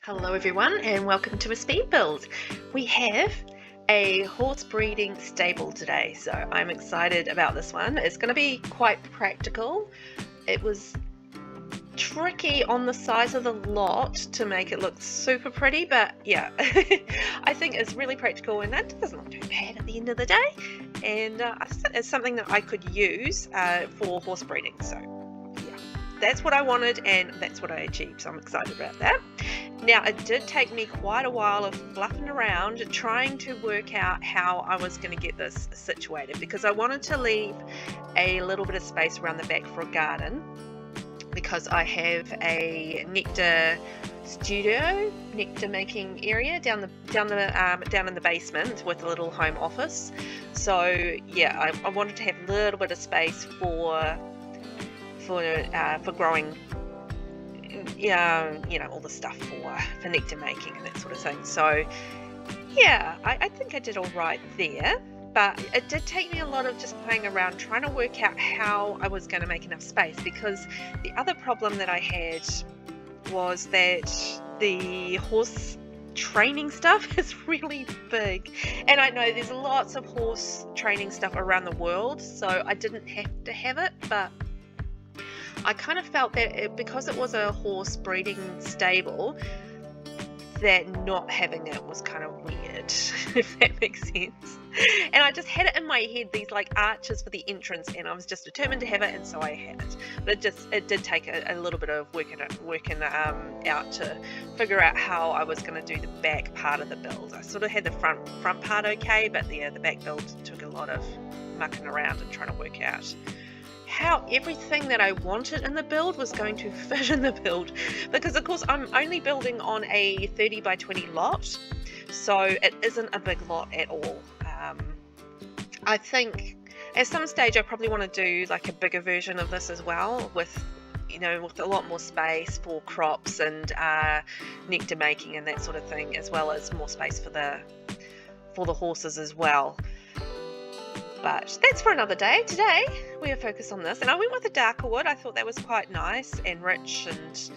Hello everyone and welcome to a speed build. We have a horse breeding stable today, so I'm excited about this one. It's going to be quite practical. It was tricky on the size of the lot to make it look super pretty, but yeah, I think it's really practical and that doesn't look too bad at the end of the day, and it's something that I could use for horse breeding. So yeah, that's what I wanted and that's what I achieved, so I'm excited about that. Now, it did take me quite a while of fluffing around trying to work out how I was going to get this situated, because I wanted to leave a little bit of space around the back for a garden, because I have a nectar studio, nectar making area down in the basement with a little home office. So yeah, I wanted to have a little bit of space for growing, all the stuff for nectar making and that sort of thing. So yeah, I think I did all right there, but it did take me a lot of just playing around trying to work out how I was going to make enough space, because the other problem that I had was that the horse training stuff is really big, and I know there's lots of horse training stuff around the world, so I didn't have to have it, but I kind of felt that because it was a horse breeding stable, that not having it was kind of weird, if that makes sense. And I just had it in my head, these like arches for the entrance, and I was just determined to have it, and so I had it. But it did take a little bit of working out to figure out how I was going to do the back part of the build. I sort of had the front part okay, but the back build took a lot of mucking around and trying to work out how everything that I wanted in the build was going to fit in the build, because of course I'm only building on a 30 by 20 lot, so it isn't a big lot at all. I think at some stage I probably want to do like a bigger version of this as well, with a lot more space for crops and nectar making and that sort of thing, as well as more space for the horses as well. But that's for another day. Today we are focused on this, and I went with a darker wood. I thought that was quite nice and rich, and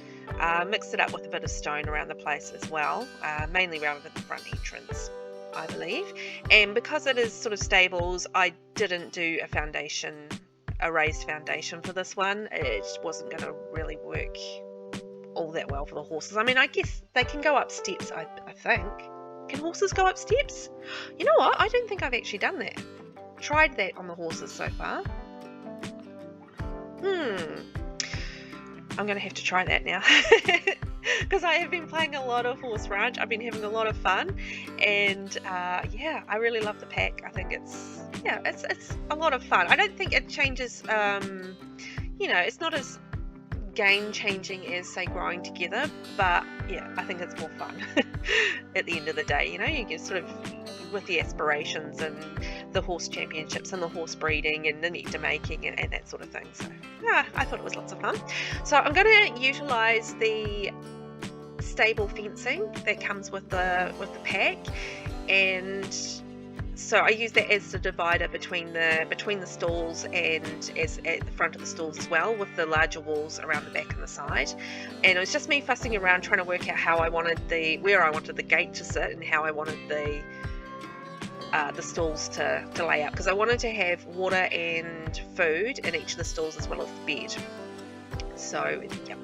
mixed it up with a bit of stone around the place as well, mainly around the front entrance, I believe. And because it is sort of stables, I didn't do a raised foundation for this one. It wasn't going to really work all that well for the horses. I mean, I guess they can go up steps, I think. Can horses go up steps? You know what? I don't think I've actually done that. Tried that on the horses so far. I'm gonna have to try that now, because I have been playing a lot of Horse Ranch. I've been having a lot of fun, and yeah, I really love the pack. I think it's a lot of fun. I don't think it changes, it's not as game changing as say growing together, but yeah, I think it's more fun at the end of the day. You get sort of with the aspirations and the horse championships and the horse breeding and the nectar making and that sort of thing. So yeah, I thought it was lots of fun. So I'm going to utilize the stable fencing that comes with the pack, and so I use that as the divider between the stalls and as at the front of the stalls as well, with the larger walls around the back and the side. And it was just me fussing around trying to work out how I wanted where I wanted the gate to sit and how I wanted the stalls to lay out, because I wanted to have water and food in each of the stalls as well as the bed. So yeah,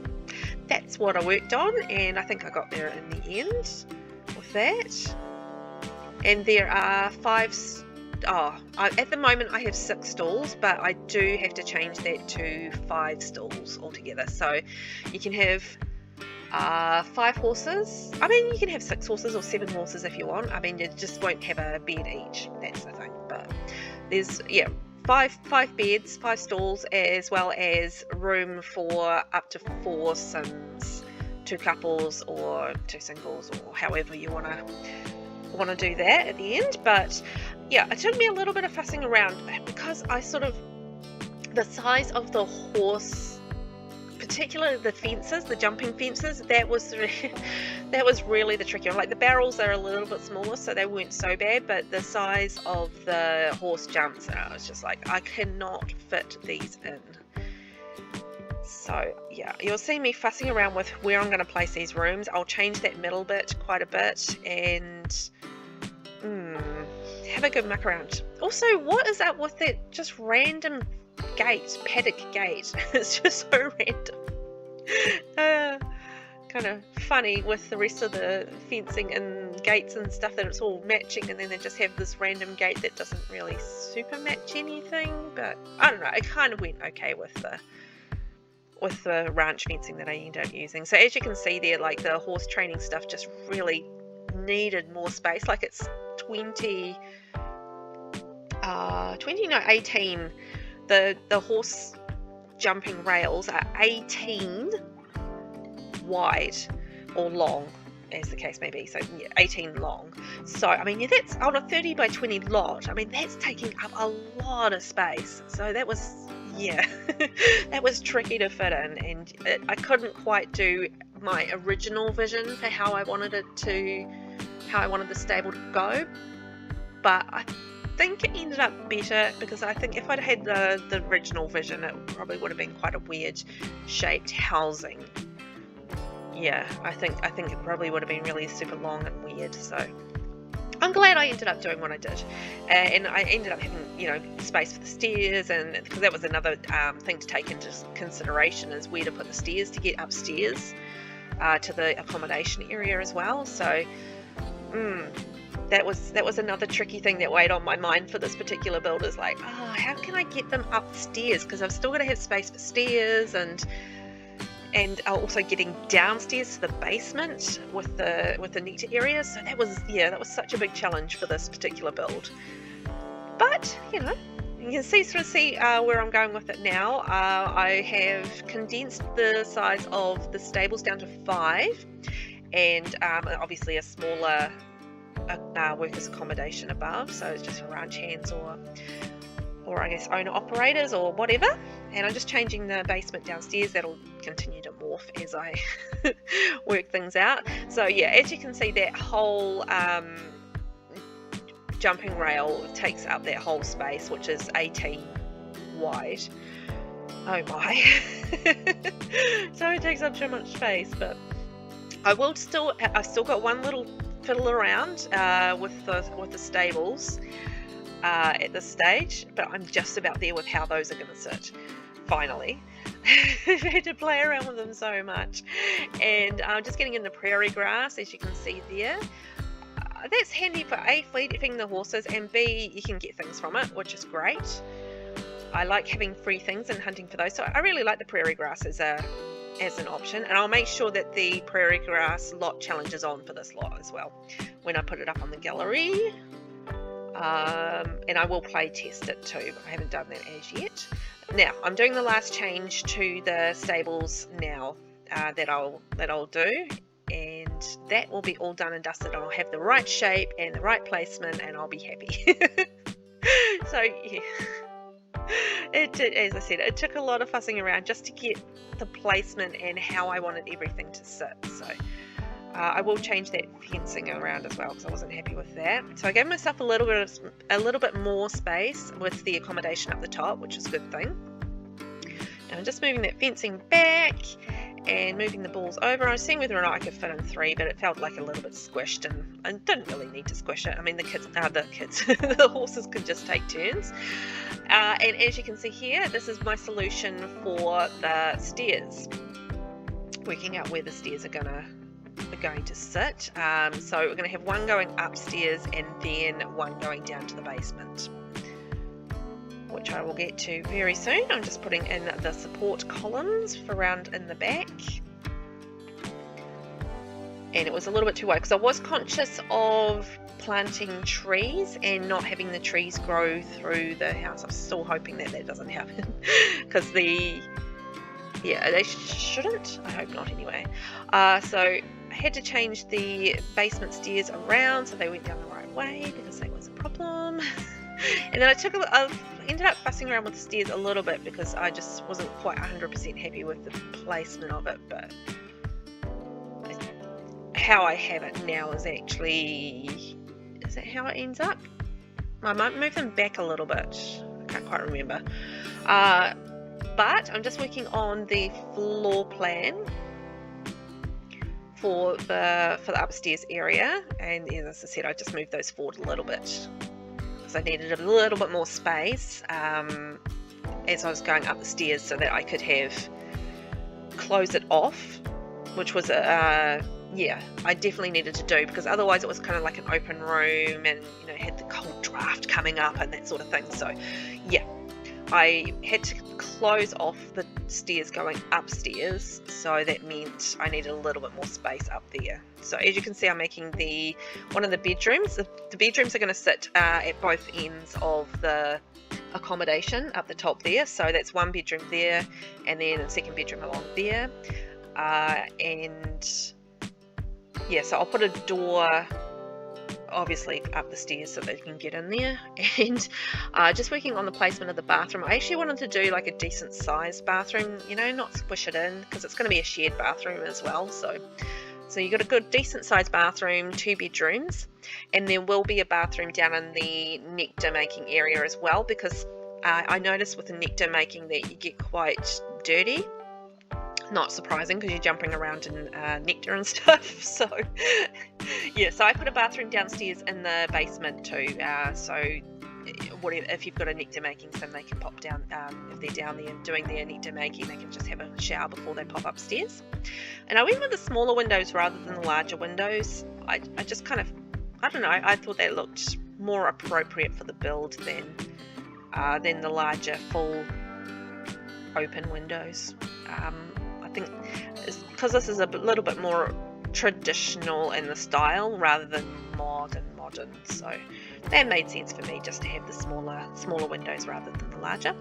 that's what I worked on, and I think I got there in the end with that. And there are at the moment I have 6 stalls, but I do have to change that to 5 stalls altogether. So you can have 5 horses. I mean, you can have 6 horses or 7 horses if you want. I mean, you just won't have a bed each. That's the thing. But there's 5 beds, 5 stalls, as well as room for up to 4 sons, 2 couples or 2 singles, or however you want to do that at the end. But yeah, it took me a little bit of fussing around, because the size of the horse, particularly the fences, the jumping fences, that was really the tricky one. Like the barrels are a little bit smaller, so they weren't so bad, but the size of the horse jumps, I was just like, I cannot fit these in. So yeah, you'll see me fussing around with where I'm going to place these rooms. I'll change that middle bit quite a bit and have a good muck around. Also, what is up with that just random gate, paddock gate? It's just so random. Kind of funny with the rest of the fencing and gates and stuff that it's all matching, and then they just have this random gate that doesn't really super match anything. But I don't know, it kind of went okay with the ranch fencing that I ended up using. So as you can see there, like the horse training stuff just really needed more space. Like it's 18. The horse jumping rails are 18 wide or long, as the case may be. So yeah, 18 long. So I mean, yeah, that's on a 30 by 20 lot. I mean, that's taking up a lot of space. So that was, yeah, that was tricky to fit in, and I couldn't quite do my original vision for how I wanted the stable to go. But I think it ended up better, because I think if I'd had the original vision, it probably would have been quite a weird shaped housing. Yeah, I think it probably would have been really super long and weird. So I'm glad I ended up doing what I did, and I ended up having space for the stairs, and because that was another thing to take into consideration, is where to put the stairs to get upstairs to the accommodation area as well. So that was another tricky thing that weighed on my mind for this particular build, is like, how can I get them upstairs, because I've still got to have space for stairs, and also getting downstairs to the basement with the nectar areas. So that was such a big challenge for this particular build. But you can see where I'm going with it now. I have condensed the size of the stables down to 5, and obviously a smaller workers accommodation above, so it's just for ranch hands or I guess owner operators or whatever. And I'm just changing the basement downstairs. That'll continue to morph as I work things out. So yeah, as you can see, that whole jumping rail takes up that whole space, which is 18 wide. Oh my. So it takes up so much space, but I've still got one little fiddle around with the stables at this stage, but I'm just about there with how those are going to sit. Finally, I've had to play around with them so much, and I'm just getting in the prairie grass, as you can see there. That's handy for A, feeding the horses, and B, you can get things from it, which is great. I like having free things and hunting for those, so I really like the prairie grass as an option, and I'll make sure that the prairie grass lot challenge is on for this lot as well when I put it up on the gallery. And I will play test it too, but I haven't done that as yet. Now I'm doing the last change to the stables now that I'll do, and that will be all done and dusted, and I'll have the right shape and the right placement, and I'll be happy. So yeah, as I said, it took a lot of fussing around just to get the placement and how I wanted everything to sit. So I will change that fencing around as well, because I wasn't happy with that. So I gave myself a little bit more space with the accommodation up the top, which is a good thing. Now I'm just moving that fencing back and moving the balls over. I was seeing whether or not I could fit in 3, but it felt like a little bit squished, and I didn't really need to squish it. I mean, the horses could just take turns. And as you can see here, this is my solution for the stairs. Working out where the stairs are going to sit. So we're going to have one going upstairs and then one going down to the basement, which I will get to very soon. I'm just putting in the support columns for round in the back, and it was a little bit too wide because I was conscious of planting trees and not having the trees grow through the house. I'm still hoping that doesn't happen, because they shouldn't. I hope not anyway. So I had to change the basement stairs around so they went down the right way, because that was a problem. And then I ended up fussing around with the stairs a little bit because I just wasn't quite 100% happy with the placement of it, but how I have it now is that how it ends up? I might move them back a little bit. I can't quite remember. But but I'm just working on the floor plan for the upstairs area, and as I said, I just moved those forward a little bit because I needed a little bit more space as I was going up the stairs, so that I could close it off, which was yeah, I definitely needed to do, because otherwise it was kind of like an open room, and you know, had the cold draft coming up and that sort of thing. So yeah, I had to close off the stairs going upstairs, so that meant I needed a little bit more space up there. So as you can see, I'm making one of the bedrooms. The bedrooms are going to sit at both ends of the accommodation up the top there. So that's one bedroom there, and then a second bedroom along there. And yeah, so I'll put a door obviously up the stairs so that you can get in there. And just working on the placement of the bathroom. I actually wanted to do like a decent sized bathroom, you know, not squish it in, because it's going to be a shared bathroom as well. So you got a good decent sized bathroom, 2 bedrooms, and there will be a bathroom down in the nectar making area as well, because I noticed with the nectar making that you get quite dirty. Not surprising, because you're jumping around in nectar and stuff. So yeah, so I put a bathroom downstairs in the basement too, so if you've got a nectar making sim, they can pop down, if they're down there doing their nectar making, they can just have a shower before they pop upstairs. And I went with the smaller windows rather than the larger windows. I just kind of, I don't know, I thought they looked more appropriate for the build than the larger full open windows. I think because this is a little bit more traditional in the style rather than modern, so that made sense for me just to have the smaller windows rather than the larger.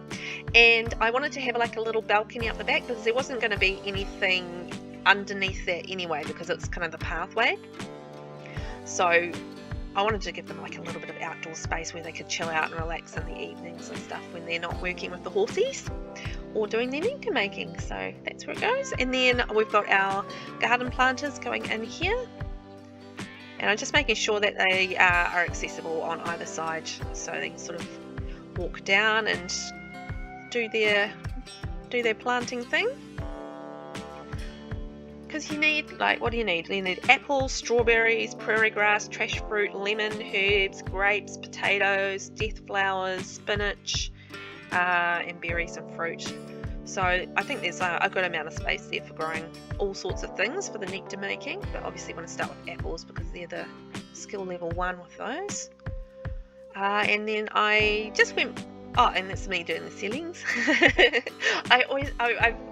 And I wanted to have like a little balcony up the back, because there wasn't going to be anything underneath that anyway, because it's kind of the pathway. So I wanted to give them like a little bit of outdoor space where they could chill out and relax in the evenings and stuff when they're not working with the horsies or doing their nectar making. So that's where it goes. And then we've got our garden planters going in here, and I'm just making sure that they are accessible on either side, so they can sort of walk down and do their planting thing. Because you need, like, what do you need? You need apples, strawberries, prairie grass, trash fruit, lemon, herbs, grapes, potatoes, death flowers, spinach, and berries and fruit. So I think there's a good amount of space there for growing all sorts of things for the nectar making, but obviously want to start with apples because they're the skill level 1 with those. And then I just went, and that's me doing the ceilings. I've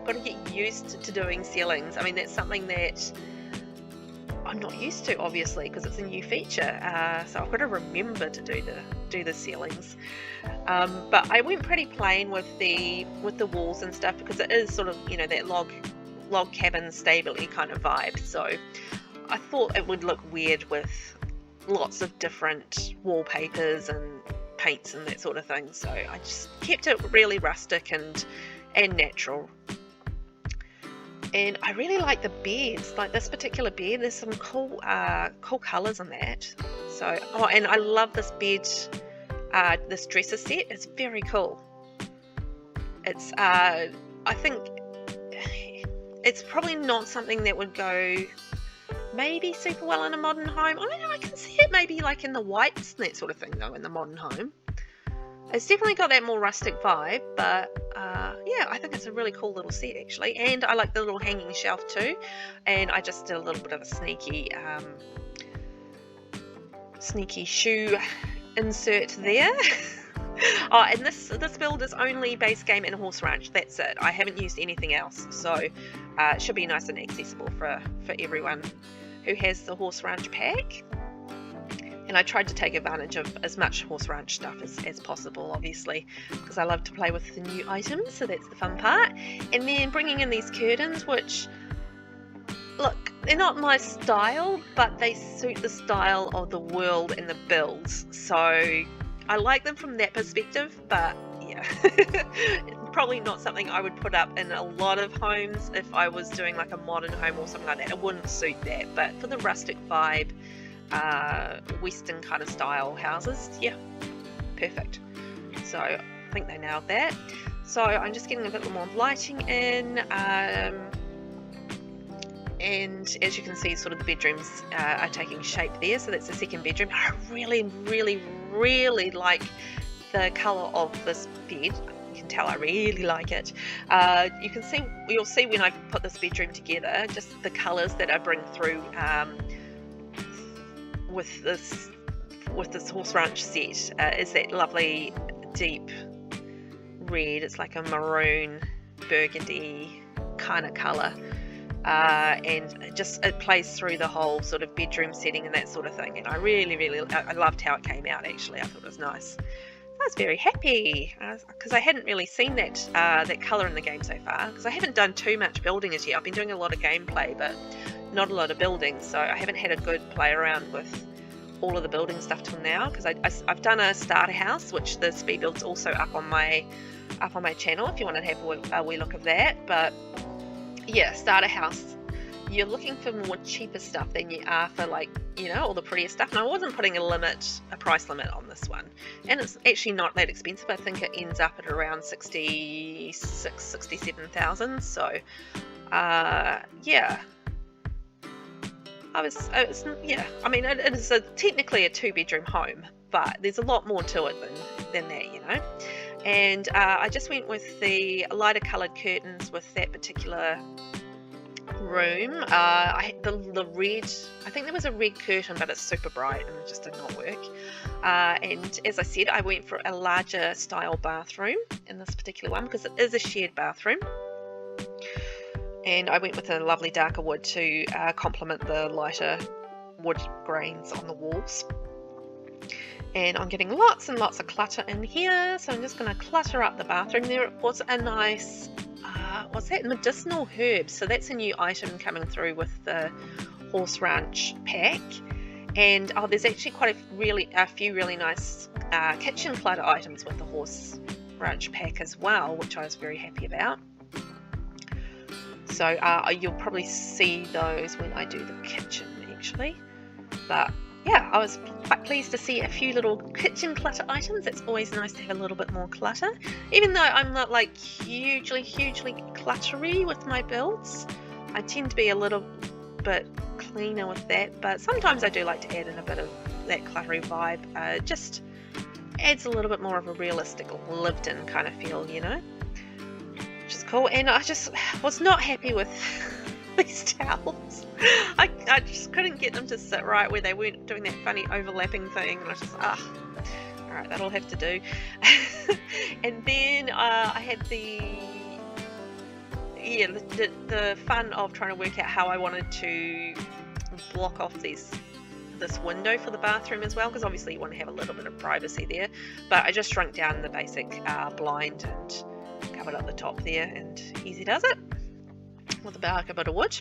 got to get used to doing ceilings. I mean, that's something that I'm not used to, obviously, because it's a new feature. So I've got to remember to do the ceilings. But I went pretty plain with the walls and stuff, because it is sort of, you know, that log cabin stably kind of vibe. So I thought it would look weird with lots of different wallpapers and paints and that sort of thing. So I just kept it really rustic and natural. And I really like the beds, like this particular bed. There's some cool colours in that. So, and I love this bed, this dresser set. It's very cool. It's, I think, it's probably not something that would go maybe super well in a modern home. I don't know, I can see it maybe like in the whites and that sort of thing though in the modern home. It's definitely got that more rustic vibe, but yeah, I think it's a really cool little set actually. And I like the little hanging shelf too. And I just did a little bit of a sneaky shoe insert there. And this build is only base game and Horse Ranch. That's it. I haven't used anything else, so it should be nice and accessible for everyone who has the Horse Ranch pack. And I tried to take advantage of as much Horse Ranch stuff as possible, obviously, because I love to play with the new items, so that's the fun part. And then bringing in these curtains, which, look, they're not my style, but they suit the style of the world and the builds. So I like them from that perspective, but yeah, probably not something I would put up in a lot of homes. If I was doing like a modern home or something like that, it wouldn't suit that. But for the rustic vibe, Western kind of style houses, yeah, perfect. So I think they nailed that. So I'm just getting a bit more lighting in, and as you can see, sort of the bedrooms are taking shape there. So that's the second bedroom. I really, really, really like the colour of this bed. You can tell I really like it. You'll see when I put this bedroom together, just the colours that I bring through with this Horse Ranch set is that lovely deep red. It's like a maroon burgundy kind of colour, and it plays through the whole sort of bedroom setting and that sort of thing. And I loved how it came out. Actually, I thought it was nice. I was very happy because I hadn't really seen that colour in the game so far, because I haven't done too much building as yet. I've been doing a lot of gameplay but not a lot of building, so I haven't had a good play around with all of the building stuff till now, because I've done a starter house, which the Speedbuild's also up on my channel if you want to have a wee look of that. But yeah, starter house, you're looking for more cheaper stuff than you are for, like, you know, all the prettier stuff. And I wasn't putting a price limit on this one, and it's actually not that expensive. I think it ends up at around 67,000. So yeah, I mean, it is technically a 2-bedroom home, but there's a lot more to it than that, you know. And I just went with the lighter coloured curtains with that particular room. The red, I think there was a red curtain, but it's super bright and it just did not work. And as I said, I went for a larger style bathroom in this particular one because it is a shared bathroom. And I went with a lovely darker wood to complement the lighter wood grains on the walls. And I'm getting lots and lots of clutter in here, so I'm just going to clutter up the bathroom. There was a nice, what's that? Medicinal herbs. So that's a new item coming through with the Horse Ranch pack. And there's actually quite a few really nice kitchen clutter items with the Horse Ranch pack as well, which I was very happy about. So you'll probably see those when I do the kitchen, actually. But yeah, I was quite pleased to see a few little kitchen clutter items. It's always nice to have a little bit more clutter, even though I'm not like hugely cluttery with my builds. I tend to be a little bit cleaner with that, but sometimes I do like to add in a bit of that cluttery vibe. It just adds a little bit more of a realistic, lived-in kind of feel, you know, which is cool. And I just was not happy with these towels. I just couldn't get them to sit right where they weren't doing that funny overlapping thing, and I was just alright, that'll have to do. And then I had the fun of trying to work out how I wanted to block off this window for the bathroom as well, because obviously you want to have a little bit of privacy there. But I just shrunk down the basic blind and covered up the top there, and easy does it with about a bit of wood.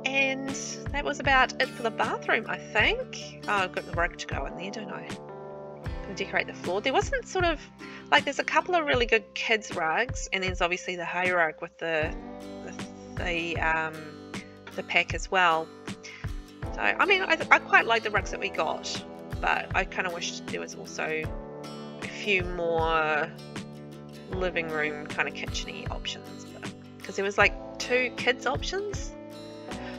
And that was about it for the bathroom, I think. Oh, I've got the rug to go in there, don't I? Gonna decorate the floor. There wasn't sort of like, there's a couple of really good kids rugs, and there's obviously the hay rug with the pack as well. So I mean, I quite like the rugs that we got, but I kind of wish there was also a few more living room kind of kitchen-y options, because there was like 2 kids options.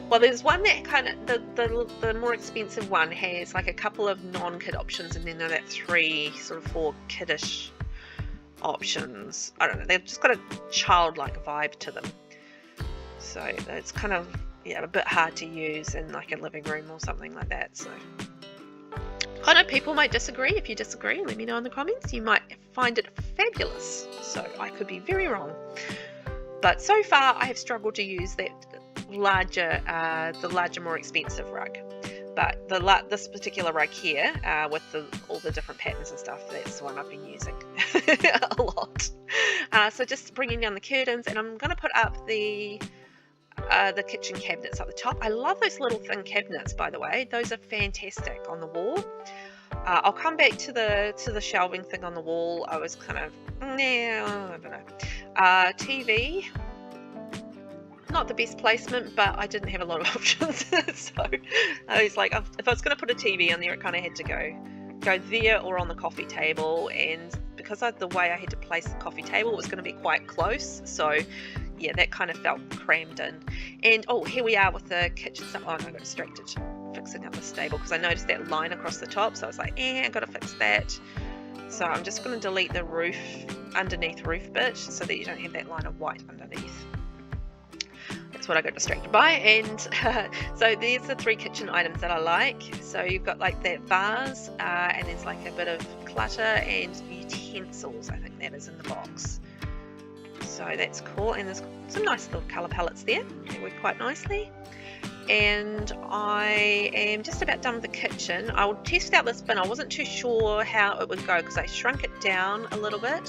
Well, there's one that kind of, the more expensive one has like a couple of non-kid options, and then there are that 3 sort of 4 kiddish options. I don't know, they've just got a childlike vibe to them. So it's kind of, yeah, a bit hard to use in like a living room or something like that. So I know people might disagree. If you disagree, let me know in the comments. You might find it fabulous. So I could be very wrong. But so far I have struggled to use that larger, more expensive rug. But this particular rug here, with all the different patterns and stuff, that's the one I've been using a lot. So just bringing down the curtains, and I'm going to put up the kitchen cabinets up the top. I love those little thin cabinets, by the way. Those are fantastic on the wall. I'll come back to the shelving thing on the wall. I was kind of, I don't know. TV, not the best placement, but I didn't have a lot of options. So I was like, if I was going to put a TV on there, it kind of had to go go there or on the coffee table, and because of the way I had to place the coffee table, it was going to be quite close, so yeah, that kind of felt crammed in. And oh, here we are with the kitchen stuff. Oh no, I got distracted fixing up the stable because I noticed that line across the top, so I was like, I gotta fix that. So I'm just going to delete the roof, underneath roof bit, so that you don't have that line of white underneath. That's what I got distracted by. And so there's the 3 kitchen items that I like. So you've got like that vase, and there's like a bit of clutter and utensils, I think that is in the box. So that's cool, and there's some nice little colour palettes there. They work quite nicely. And I am just about done with the kitchen. I will test out this bin. I wasn't too sure how it would go because I shrunk it down a little bit.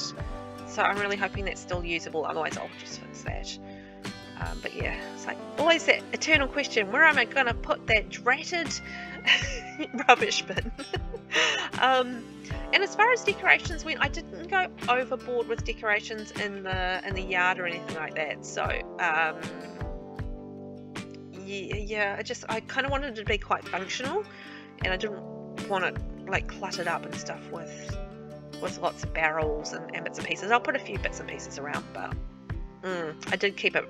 So I'm really hoping that's still usable. Otherwise, I'll just fix that. But yeah, it's like always that eternal question: where am I going to put that dratted rubbish bin? And as far as decorations went, I didn't go overboard with decorations in the yard or anything like that. So yeah, I kind of wanted it to be quite functional, and I didn't want it like cluttered up and stuff with lots of barrels and bits and pieces. I'll put a few bits and pieces around, but I did keep it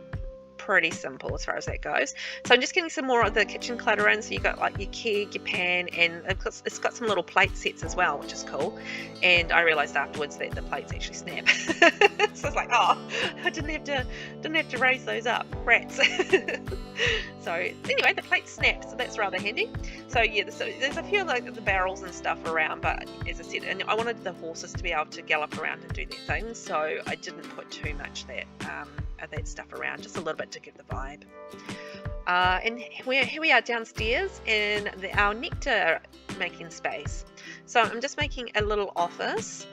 pretty simple as far as that goes. So I'm just getting some more of the kitchen clutter in. So you've got like your keg, your pan, and it's got some little plate sets as well, which is cool. And I realized afterwards that the plates actually snap. So it's like, oh, I didn't have to raise those up, rats. So anyway, the plate snaps, so that's rather handy. So yeah, there's a few like the barrels and stuff around, but as I said, and I wanted the horses to be able to gallop around and do their things, so I didn't put too much that stuff around, just a little bit to give the vibe. And here we are downstairs in our nectar making space. So I'm just making a little office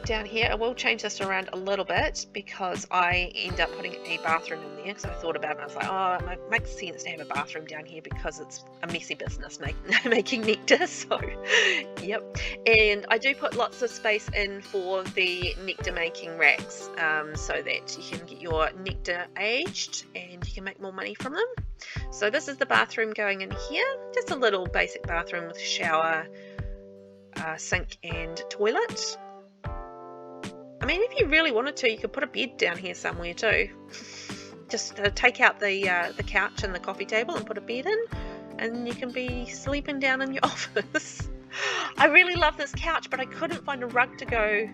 down here. I will change this around a little bit because I end up putting a bathroom in there, because I thought about it and I was like, oh, it makes sense to have a bathroom down here because it's a messy business making nectar. So yep. And I do put lots of space in for the nectar making racks, so that you can get your nectar aged and you can make more money from them. So this is the bathroom going in here, just a little basic bathroom with shower, sink and toilet. I mean, if you really wanted to, you could put a bed down here somewhere too. Just take out the couch and the coffee table and put a bed in, and you can be sleeping down in your office. I really love this couch, but I couldn't find a rug to go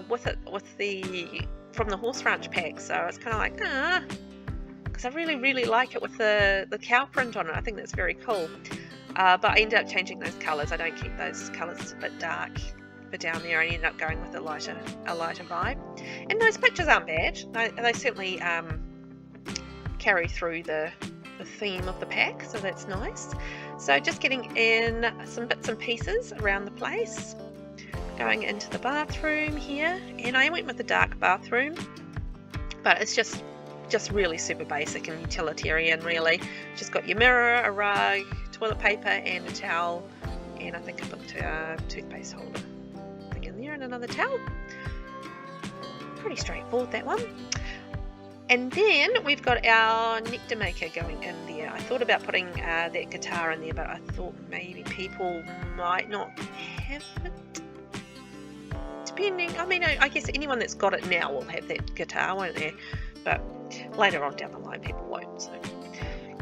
with it from the Horse Ranch pack. So it's kind of like, because I really like it with the cow print on it. I think that's very cool. But I ended up changing those colours. I don't keep those colours a bit dark for down there. I ended up going with a lighter vibe. And those pictures aren't bad. They certainly carry through the theme of the pack, so that's nice. So just getting in some bits and pieces around the place. Going into the bathroom here, and I went with the dark bathroom, but it's just really super basic and utilitarian really. Just got your mirror, a rug, toilet paper and a towel, and I think I put a toothpaste holder thing in there and another towel. Pretty straightforward, that one. And then we've got our nectar maker going in there. I thought about putting that guitar in there, but I thought maybe people might not have it. Depending, I mean, I guess anyone that's got it now will have that guitar, won't they? But later on down the line, people won't. So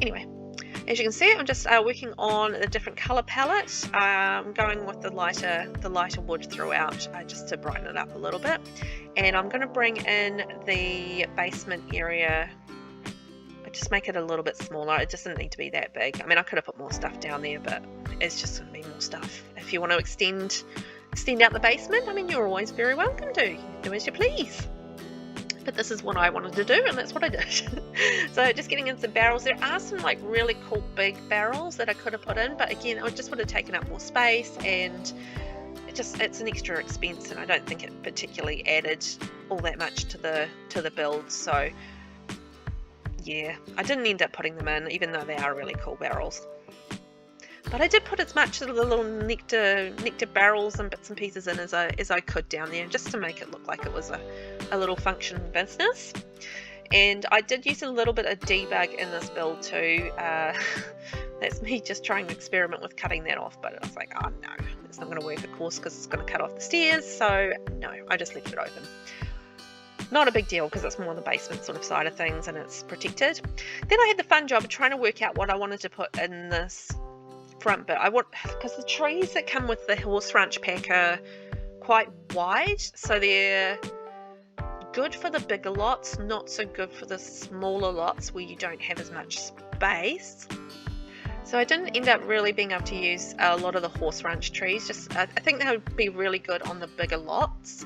anyway, as you can see, I'm just working on the different colour palettes. I'm going with the lighter wood throughout, just to brighten it up a little bit. And I'm going to bring in the basement area. I just make it a little bit smaller. It doesn't need to be that big. I mean, I could have put more stuff down there, but it's just going to be more stuff. If you want to extend out the basement, I mean, you're always very welcome to. You can do as you please. But this is what I wanted to do, and that's what I did. So just getting in some barrels. There are some like really cool big barrels that I could have put in, but again, I just would have taken up more space, and it's an extra expense, and I don't think it particularly added all that much to the build. So yeah, I didn't end up putting them in, even though they are really cool barrels. But I did put as much of the little nectar barrels and bits and pieces in as I could down there, just to make it look like it was a little functioning business. And I did use a little bit of debug in this build too. That's me just trying to experiment with cutting that off, but I was like, oh no, it's not going to work, of course, because it's going to cut off the stairs. So no, I just left it open. Not a big deal because it's more on the basement sort of side of things and it's protected. Then I had the fun job of trying to work out what I wanted to put in this front bit. Because the trees that come with the Horse Ranch pack are quite wide, so they're good for the bigger lots, not so good for the smaller lots where you don't have as much space. So I didn't end up really being able to use a lot of the Horse Ranch trees. I think they would be really good on the bigger lots,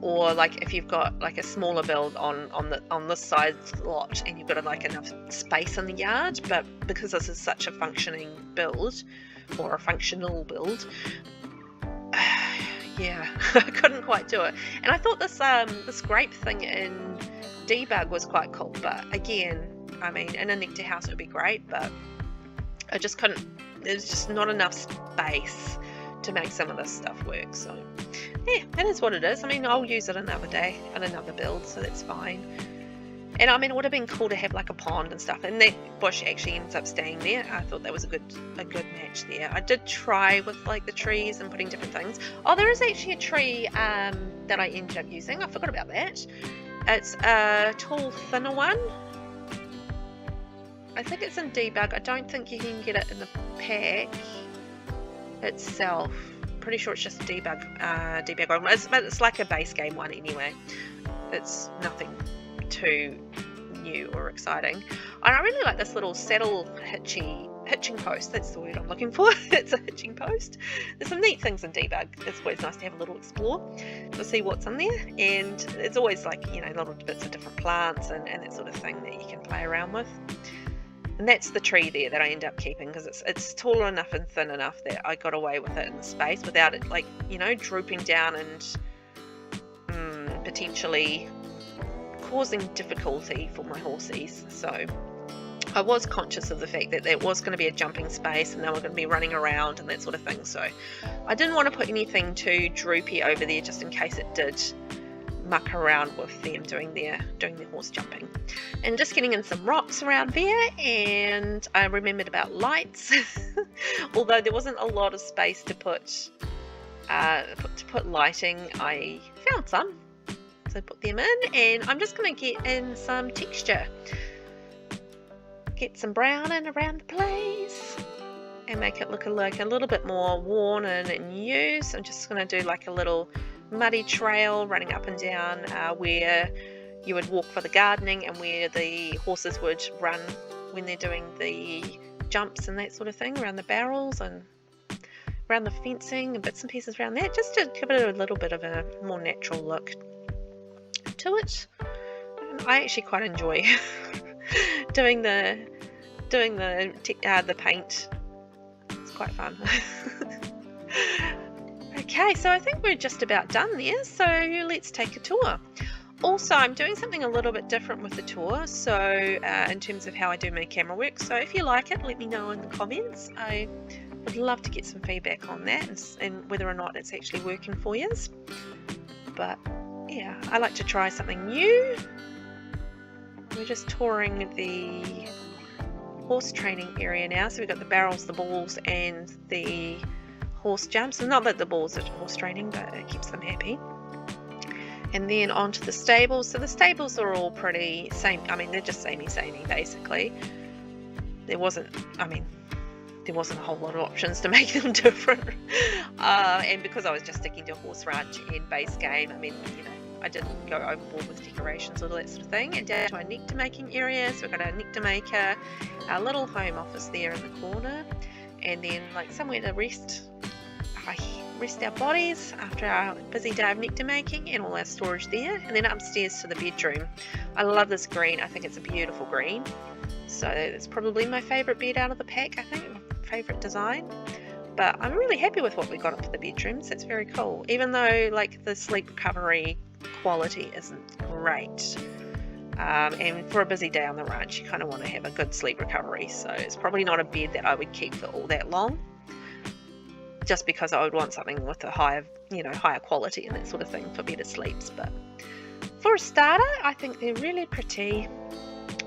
or like if you've got like a smaller build on this size lot and you've got like enough space in the yard. But because this is such a functioning build, or a functional build, yeah, I couldn't quite do it. And I thought this grape thing in debug was quite cool, but again, I mean, in a nectar house it would be great, but I just couldn't. There's just not enough space to make some of this stuff work. So yeah, that is what it is. I mean, I'll use it another day on another build, so that's fine. And I mean, it would have been cool to have like a pond and stuff, and that bush actually ends up staying there. I thought that was a good match there. I did try with like the trees and putting different things. Oh, there is actually a tree that I ended up using. I forgot about that. It's a tall, thinner one. I think it's in debug. I don't think you can get it in the pack itself. Pretty sure it's just debug one. It's like a base game one anyway. It's nothing too new or exciting. And I really like this little saddle hitching post. That's the word I'm looking for. It's a hitching post. There's some neat things in debug. It's always nice to have a little explore to see what's in there, and it's always like, you know, little bits of different plants and that sort of thing that you can play around with. And that's the tree there that I end up keeping, because it's tall enough and thin enough that I got away with it in the space without it, like, you know, drooping down and potentially causing difficulty for my horsies. So I was conscious of the fact that there was going to be a jumping space and they were going to be running around and that sort of thing. So I didn't want to put anything too droopy over there, just in case it did muck around with them doing their horse jumping. And just getting in some rocks around there, and I remembered about lights. Although there wasn't a lot of space to put lighting, I found some, so I put them in, and I'm just going to get in some texture, get some brown in around the place and make it look like a little bit more worn and used. I'm just going to do like a little muddy trail running up and down where you would walk for the gardening, and where the horses would run when they're doing the jumps and that sort of thing, around the barrels and around the fencing and bits and pieces around that, just to give it a little bit of a more natural look to it. And I actually quite enjoy doing the paint. It's quite fun. Okay, so I think we're just about done there, so let's take a tour. Also, I'm doing something a little bit different with the tour, so in terms of how I do my camera work. So if you like it, let me know in the comments. I would love to get some feedback on that, and whether or not it's actually working for you. But yeah, I like to try something new. We're just touring the horse training area now, so we've got the barrels, the balls, and the horse jumps. Not that the balls are horse training, but it keeps them happy. And then onto the stables. So the stables are all pretty same. I mean, they're just samey basically. There wasn't a whole lot of options to make them different. And because I was just sticking to Horse Ranch and Basegame, I mean, you know, I didn't go overboard with decorations or that sort of thing. And down to our nectar making area. So we've got our nectar maker, our little home office there in the corner, and then like somewhere to rest our bodies after our busy day of nectar making, and all our storage there. And then upstairs to the bedroom. I love this green. I think it's a beautiful green. So it's probably my favourite bed out of the pack, I think. Favourite design. But I'm really happy with what we got up for the bedrooms. It's very cool. Even though like the sleep recovery quality isn't great. And for a busy day on the ranch, you kind of want to have a good sleep recovery. So it's probably not a bed that I would keep for all that long, just because I would want something with a higher quality and that sort of thing for better sleeps. But for a starter, I think they're really pretty,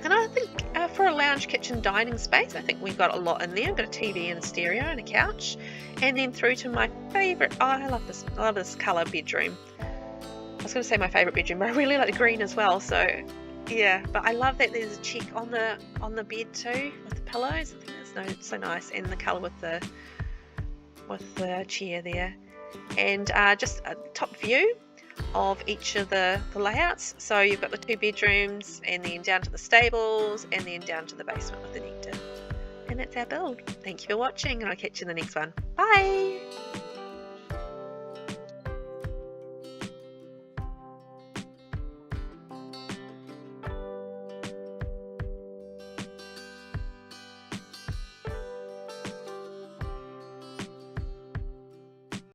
and I think for lounge, kitchen, dining space. I think we've got a lot in there. I've got a TV and a stereo and a couch. And then through to my favourite, oh, I love this colour bedroom. I was going to say my favourite bedroom, but I really like the green as well. So yeah, but I love that there's a check on the bed too with the pillows. I think that's so nice, and the colour with the chair there. And just a top view of each of the layouts. So you've got the 2 bedrooms, and then down to the stables, and then down to the basement with the nectar. And that's our build. Thank you for watching, and I'll catch you in the next one. Bye!